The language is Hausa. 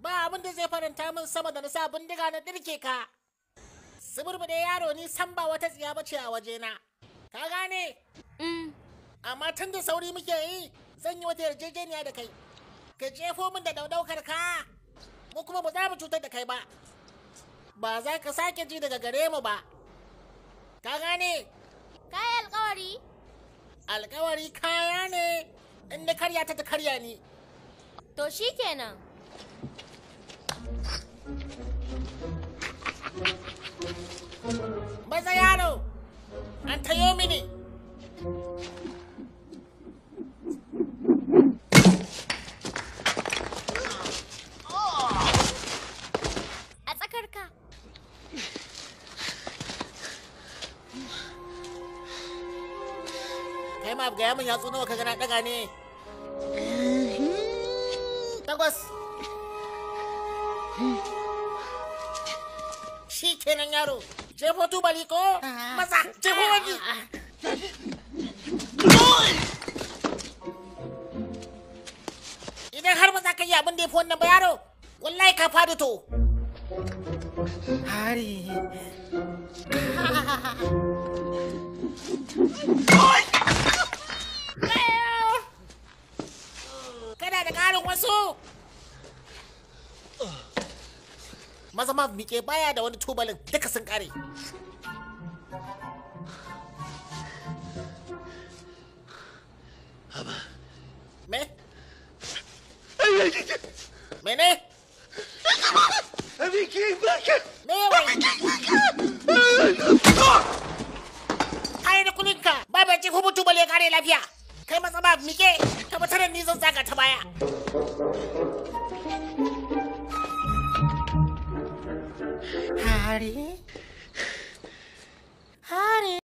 Ba abin da zai faranta min sama da na sa bindiga na dirke ka. Suburbuɗe yaro ni san ba wata tsiya bace a wajena. Ka gane? Amma tun da sauri muke yi, zan yi wata yarjejeniya da kai. Ka jefo min da daudaukar ka, mu kuma ba za mu cutar da kai ba. Ba za ka sake ji daga gare mu ba. Ka gane? Kai alkawari? Alkawari kaya ne, in na karya ta karya ni. To shi kenan. Maza yaro, an tayo mini. A tsakar ka. Kai ma gaya min yatsu nawa ka gana daga ne. 8. Shi kenan yaro, jefo tubali ko? Maza, jefo wani. Idan har ba za ka yi abin da ya fi wannan ba yaro, wallahi ka fadi to. Hari. Kana da ƙarin wasu? Maza ma miƙe baya da wani tubalin duka sun ƙare. Me? Mene? Me wai? Kai da kulinka ba bai ce kuma tubale kare lafiya. Kai maza ma miƙe tabbatar ni zan zaga ta baya. Hari?